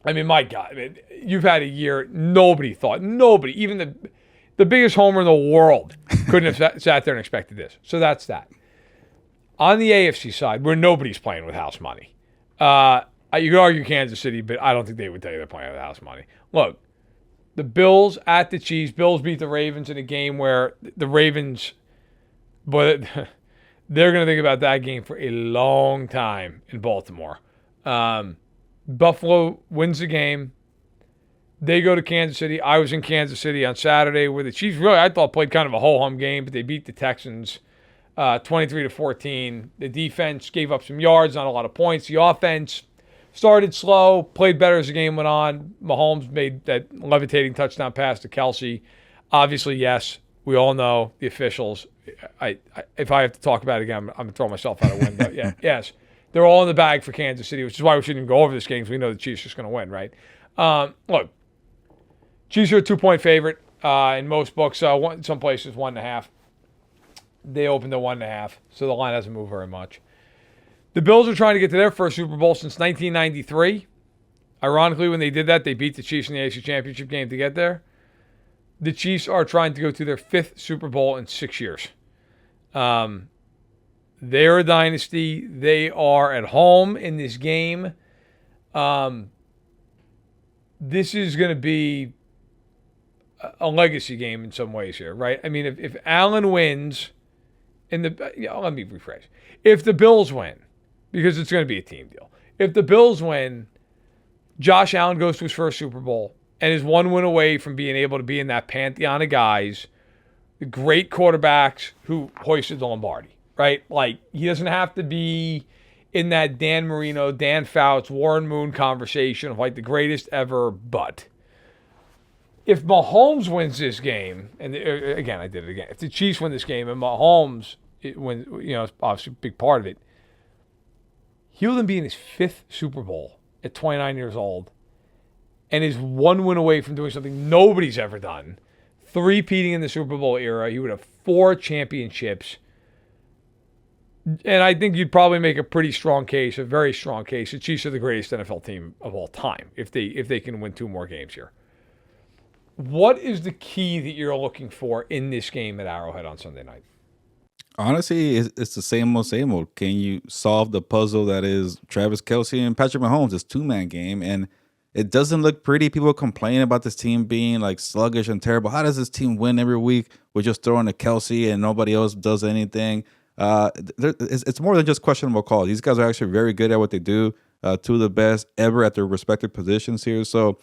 I mean, my God, you've had a year nobody, even the biggest homer in the world couldn't have sat there and expected this. So that's that. On the AFC side, where nobody's playing with house money, you could argue Kansas City, but I don't think they would tell you they're playing with house money. Look, the Bills at the Chiefs. Bills beat the Ravens in a game where the Ravens, but they're going to think about that game for a long time in Baltimore. Buffalo wins the game. They go to Kansas City. I was in Kansas City on Saturday where the Chiefs really, I thought, played kind of a ho-hum game, but they beat the Texans 23-14. The defense gave up some yards, not a lot of points. The offense started slow, played better as the game went on. Mahomes made that levitating touchdown pass to Kelsey. Obviously, yes, we all know the officials. If I have to talk about it again, I'm going to throw myself out a window. Yeah, yes. They're all in the bag for Kansas City, which is why we shouldn't even go over this game because we know the Chiefs are just going to win, right? Look, Chiefs are a 2-point favorite in most books. Some places 1.5. They opened at 1.5, so the line hasn't moved very much. The Bills are trying to get to their first Super Bowl since 1993. Ironically, when they did that, they beat the Chiefs in the AFC Championship game to get there. The Chiefs are trying to go to their 5th Super Bowl in 6 years. They're a dynasty. They are at home in this game. This is going to be a legacy game in some ways here, right? I mean, if Allen wins, let me rephrase. If the Bills win, because it's going to be a team deal. If the Bills win, Josh Allen goes to his first Super Bowl and is 1 win away from being able to be in that pantheon of guys, the great quarterbacks who hoisted the Lombardi, right? Like, he doesn't have to be in that Dan Marino, Dan Fouts, Warren Moon conversation of like the greatest ever, but if Mahomes wins this game, and again, I did it again. If the Chiefs win this game and Mahomes wins, it's obviously a big part of it, he'll then be in his 5th Super Bowl at 29 years old and is 1 win away from doing something nobody's ever done. 3-peating in the Super Bowl era. He would have 4 championships. And I think you'd probably make a pretty strong case, a very strong case. The Chiefs are the greatest NFL team of all time if they can win 2 more games here. What is the key that you're looking for in this game at Arrowhead on Sunday night? Honestly, it's the same old. Can you solve the puzzle that is Travis Kelce and Patrick Mahomes, this 2-man game? And it doesn't look pretty. People complain about this team being like sluggish and terrible. How does this team win every week with just throwing to Kelce and nobody else does anything? It's more than just questionable calls. These guys are actually very good at what they do. 2 of the best ever at their respective positions here. So,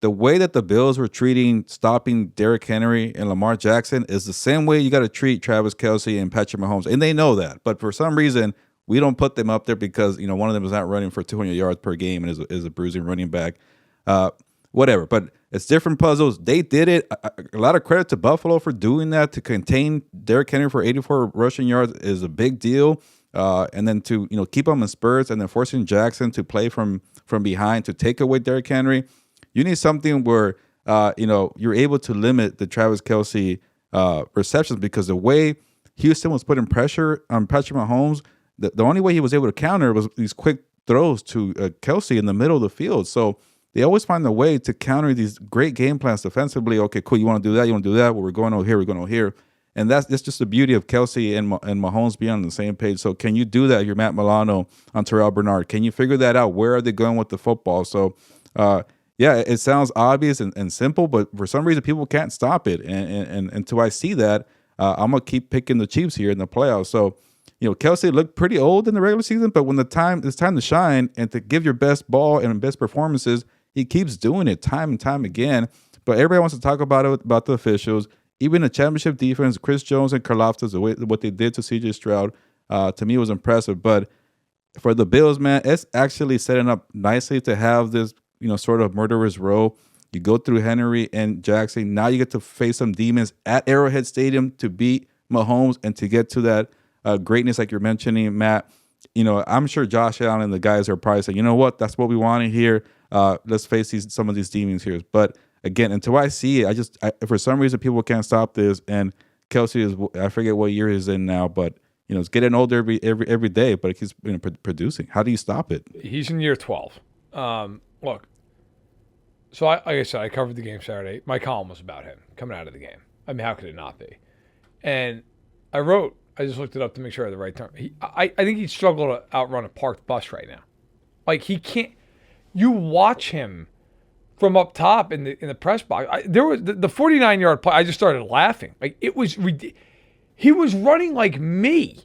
the way that the Bills were treating stopping Derrick Henry and Lamar Jackson is the same way you got to treat Travis Kelce and Patrick Mahomes. And they know that. But for some reason, we don't put them up there because, one of them is not running for 200 yards per game and is a bruising running back. Whatever. But it's different puzzles. They did it. A lot of credit to Buffalo for doing that. To contain Derrick Henry for 84 rushing yards is a big deal. And then to, keep him in spurts and then forcing Jackson to play from behind to take away Derrick Henry. You need something where, you're able to limit the Travis Kelce receptions, because the way Houston was putting pressure on Patrick Mahomes, the only way he was able to counter was these quick throws to Kelce in the middle of the field. So they always find a way to counter these great game plans defensively. Okay, cool. You want to do that? You want to do that? Well, we're going over here. We're going over here. And that's just the beauty of Kelce and Mahomes being on the same page. So can you do that? You're Matt Milano on Terrell Bernard. Can you figure that out? Where are they going with the football? So, yeah, it sounds obvious and simple, but for some reason people can't stop it. And until I see that, I'm going to keep picking the Chiefs here in the playoffs. So, Kelce looked pretty old in the regular season, but when it's time to shine and to give your best ball and best performances, he keeps doing it time and time again. But everybody wants to talk about it, about the officials. Even the championship defense, Chris Jones and Karlaftis, what they did to C.J. Stroud, to me was impressive. But for the Bills, man, it's actually setting up nicely to have this, sort of murderer's row. You go through Henry and Jackson. Now you get to face some demons at Arrowhead Stadium to beat Mahomes and to get to that greatness like you're mentioning, Matt. I'm sure Josh Allen and the guys are probably saying, you know what, that's what we wanted here. Let's face some of these demons here. But again, until I see it, for some reason people can't stop this. And Kelce is, I forget what year he's in now, but it's getting older every day. But he's producing. How do you stop it? He's in year 12. Look. So, like I said, I covered the game Saturday. My column was about him coming out of the game. I mean, how could it not be? And I just looked it up to make sure I had the right term. I think he'd struggle to outrun a parked bus right now. Like, he can't. You watch him from up top in the press box. There was the 49-yard play. I just started laughing. Like, it was he was running like me,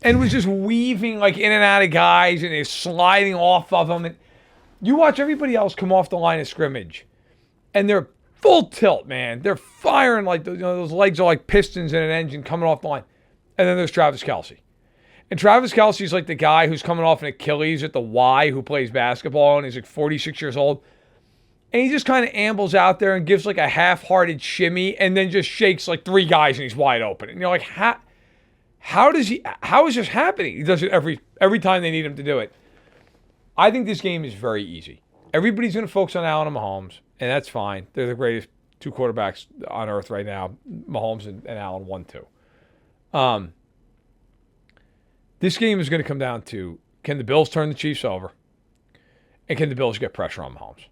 and was just weaving like in and out of guys, and is sliding off of them. And you watch everybody else come off the line of scrimmage, and they're full tilt, man. They're firing like those legs are like pistons in an engine coming off the line. And then there's Travis Kelce. And Travis Kelce's like the guy who's coming off an Achilles at the Y who plays basketball, and he's like 46 years old. And he just kind of ambles out there and gives like a half-hearted shimmy and then just shakes like three guys and he's wide open. And you're like, how is this happening? He does it every time they need him to do it. I think this game is very easy. Everybody's going to focus on Allen and Mahomes, and that's fine. They're the greatest two quarterbacks on earth right now. Mahomes and Allen 1-2. This game is going to come down to, can the Bills turn the Chiefs over? And can the Bills get pressure on Mahomes?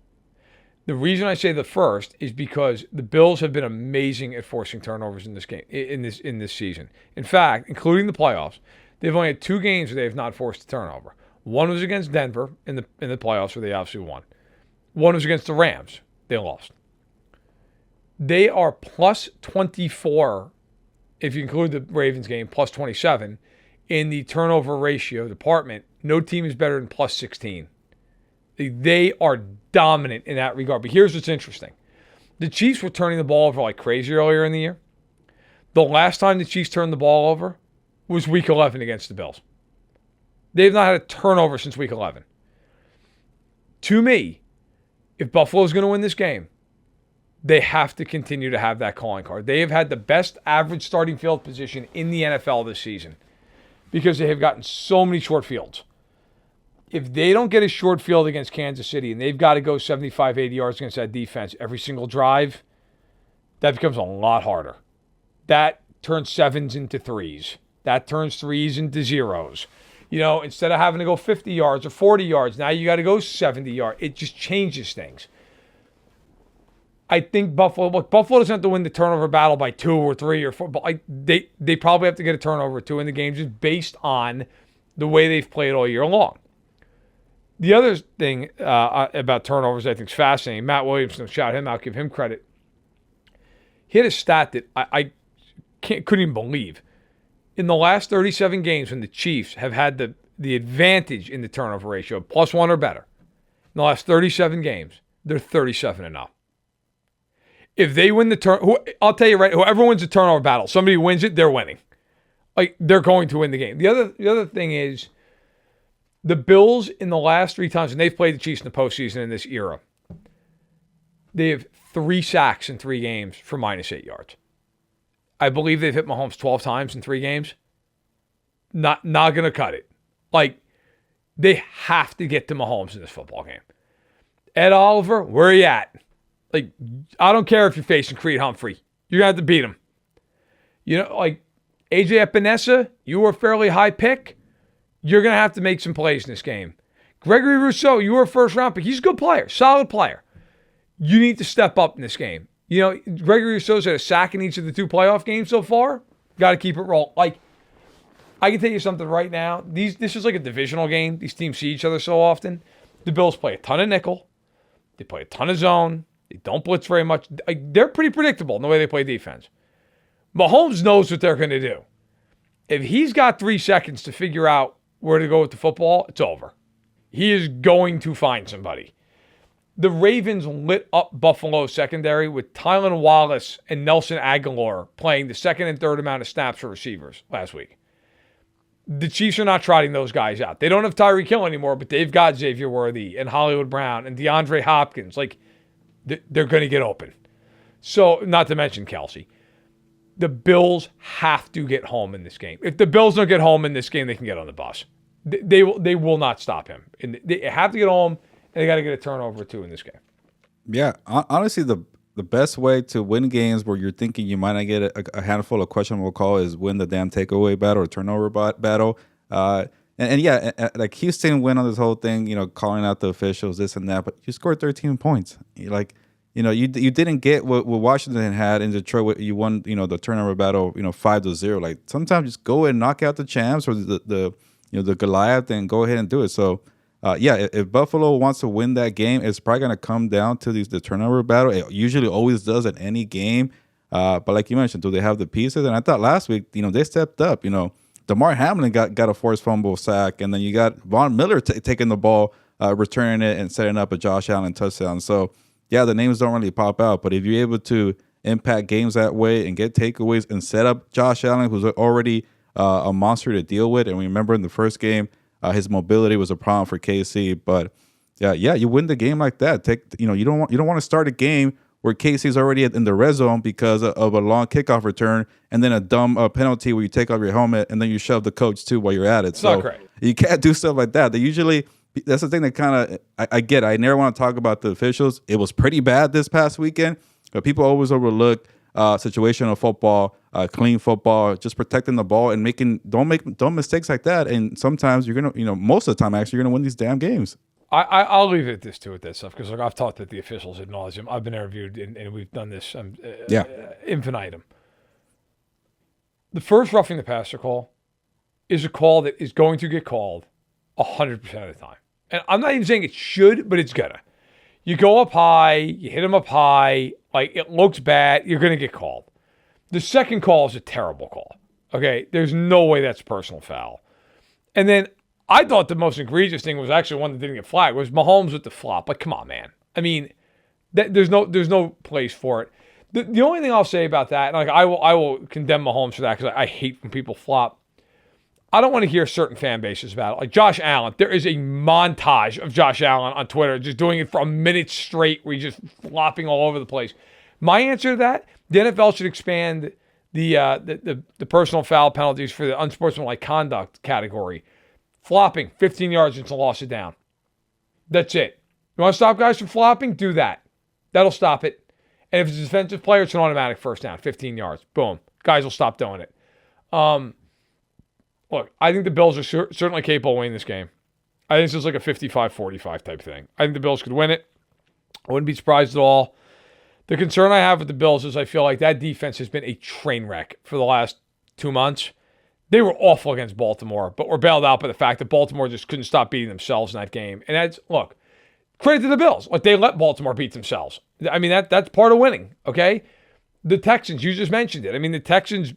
The reason I say the first is because the Bills have been amazing at forcing turnovers in this game, in this season. In fact, including the playoffs, they've only had 2 games where they have not forced a turnover. One was against Denver in the playoffs, where they obviously won. One was against the Rams. They lost. They are plus 24, if you include the Ravens game, plus 27 in the turnover ratio department. No team is better than plus 16. They are dominant in that regard. But here's what's interesting. The Chiefs were turning the ball over like crazy earlier in the year. The last time the Chiefs turned the ball over was Week 11 against the Bills. They've not had a turnover since Week 11. To me, if Buffalo's going to win this game, they have to continue to have that calling card. They have had the best average starting field position in the NFL this season because they have gotten so many short fields. If they don't get a short field against Kansas City and they've got to go 75, 80 yards against that defense every single drive, that becomes a lot harder. That turns 7s into 3s. That turns 3s into 0s. Instead of having to go 50 yards or 40 yards, now you got to go 70 yards. It just changes things. I think Buffalo doesn't have to win the turnover battle by 2 or 3 or 4, but they probably have to get a turnover or 2 in the game just based on the way they've played all year long. The other thing about turnovers I think is fascinating. Matt Williamson, shout him out, give him credit. He had a stat that I couldn't even believe. In the last 37 games when the Chiefs have had the advantage in the turnover ratio, +1 or better, in the last 37 games, they're 37-0. If they win the I'll tell you right, whoever wins the turnover battle, somebody wins it, they're winning. Like, they're going to win the game. The other thing is, the Bills in the last 3 times, and they've played the Chiefs in the postseason in this era, they have 3 sacks in 3 games for -8 yards. I believe they've hit Mahomes 12 times in 3 games. Not going to cut it. Like, they have to get to Mahomes in this football game. Ed Oliver, where are you at? Like, I don't care if you're facing Creed Humphrey. You're going to have to beat him. You know, like, AJ Epinesa, you were a fairly high pick. You're going to have to make some plays in this game. Gregory Rousseau, you were a first-round pick. He's a good player, solid player. You need to step up in this game. You know, Gregory Rousseau's had a sack in each of the 2 playoff games so far. Got to keep it rolling. Like, I can tell you something right now. This is like a divisional game. These teams see each other so often. The Bills play a ton of nickel. They play a ton of zone. They don't blitz very much. They're pretty predictable in the way they play defense. Mahomes knows what they're going to do. If he's got 3 seconds to figure out where to go with the football, it's over. He is going to find somebody. The Ravens lit up Buffalo's secondary with Tylan Wallace and Nelson Aguilar playing the second and third amount of snaps for receivers last week. The Chiefs are not trotting those guys out. They don't have Tyreek Hill anymore, but they've got Xavier Worthy and Hollywood Brown and DeAndre Hopkins. Like, they're going to get open. So, not to mention Kelsey. The Bills have to get home in this game. If the Bills don't get home in this game, they can get on the bus. They will not stop him. And they have to get home, and they got to get a turnover or 2 in this game. Yeah, honestly, the best way to win games where you're thinking you might not get a handful of questionable call is win the damn takeaway battle or turnover battle. Like Houston went on this whole thing, you know, calling out the officials, this and that, but you scored 13 points. You didn't get what Washington had in Detroit. You won, you know, the turnover battle, you know, 5-0. Like, sometimes just go and knock out the champs or the Goliath and go ahead and do it. So, if Buffalo wants to win that game, it's probably going to come down to the turnover battle. It usually always does in any game. But like you mentioned, do they have the pieces? And I thought last week, you know, they stepped up. You know, DeMar Hamlin got a forced fumble sack, and then you got Von Miller taking the ball, returning it, and setting up a Josh Allen touchdown. So, yeah, the names don't really pop out. But if you're able to impact games that way and get takeaways and set up Josh Allen, who's already a monster to deal with, and we remember in the first game, his mobility was a problem for KC, but you win the game like that. You don't want to start a game where KC's already in the red zone because of a long kickoff return and then a dumb penalty where you take off your helmet and then you shove the coach too while you're at it. It's not great. You can't do stuff like that. That's the thing that kind of I get. I never want to talk about the officials. It was pretty bad this past weekend, but people always overlook situational football, clean football, just protecting the ball and don't make dumb mistakes like that. And sometimes you're gonna, most of the time actually you're gonna win these damn games. I'll leave it with that stuff because I've talked to the officials ad nauseum. I've been interviewed and we've done this infinitum. The first roughing the passer call is a call that is going to get called 100% of the time. And I'm not even saying it should, but it's gonna. You go up high, you hit him up high, like it looks bad, you're going to get called. The second call is a terrible call. Okay, there's no way that's a personal foul. And then I thought the most egregious thing was actually one that didn't get flagged was Mahomes with the flop. Like, come on, man. I mean, there's no place for it. The only thing I'll say about that, and like I will condemn Mahomes for that because I hate when people flop. I don't want to hear certain fan bases about it. Like Josh Allen, there is a montage of Josh Allen on Twitter just doing it for a minute straight where he's just flopping all over the place. My answer to that, the NFL should expand the personal foul penalties for the unsportsmanlike conduct category. Flopping, 15 yards into loss of down. That's it. You want to stop guys from flopping? Do that. That'll stop it. And if it's a defensive player, it's an automatic first down, 15 yards. Boom. Guys will stop doing it. Look, I think the Bills are certainly capable of winning this game. I think this is like a 55-45 type thing. I think the Bills could win it. I wouldn't be surprised at all. The concern I have with the Bills is I feel like that defense has been a train wreck for the last 2 months. They were awful against Baltimore, but were bailed out by the fact that Baltimore just couldn't stop beating themselves in that game. And credit to the Bills. Like, they let Baltimore beat themselves. I mean, that's part of winning, okay? The Texans, you just mentioned it. I mean, the Texans,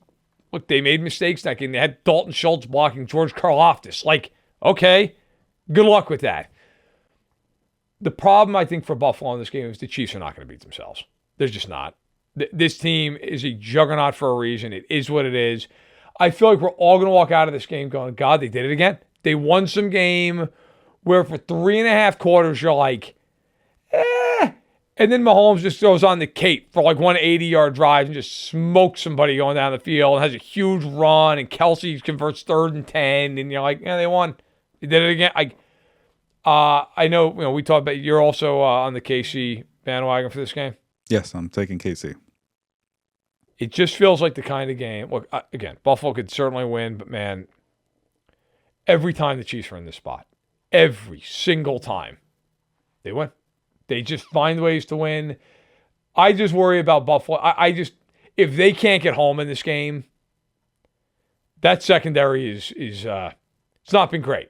look, they made mistakes that game. They had Dalton Schultz blocking George Karlaftis. Like, okay, good luck with that. The problem, I think, for Buffalo in this game is the Chiefs are not going to beat themselves. They're just not. This team is a juggernaut for a reason. It is what it is. I feel like we're all going to walk out of this game going, God, they did it again. They won some game where for 3.5 quarters you're like, eh. And then Mahomes just goes on the cape for like 180-yard drive and just smokes somebody going down the field and has a huge run. And Kelsey converts 3rd and 10. And you're like, yeah, they won. They did it again. I know, we talked about you're also on the KC bandwagon for this game. Yes, I'm taking KC. It just feels like the kind of game. Look, again, Buffalo could certainly win, but man, every time the Chiefs are in this spot, every single time, they win. They just find ways to win. I just worry about Buffalo. If they can't get home in this game, that secondary is it's not been great,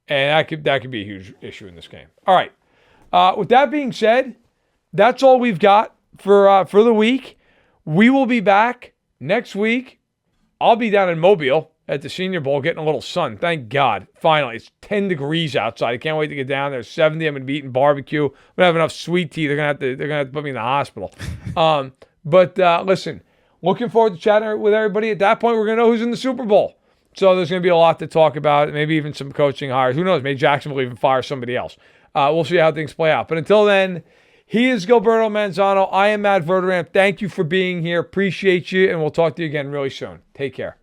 and that could be a huge issue in this game. All right. With that being said, that's all we've got for the week. We will be back next week. I'll be down in Mobile at the Senior Bowl getting a little sun. Thank God. Finally, it's 10 degrees outside. I can't wait to get down there. 70. I'm going to be eating barbecue. I'm going to have enough sweet tea. They're going to have to put me in the hospital. But listen, looking forward to chatting with everybody. At that point, we're going to know who's in the Super Bowl. So there's going to be a lot to talk about. Maybe even some coaching hires. Who knows? Maybe Jackson will even fire somebody else. We'll see how things play out. But until then, he is Gilberto Manzano. I am Matt Verderame. Thank you for being here. Appreciate you. And we'll talk to you again really soon. Take care.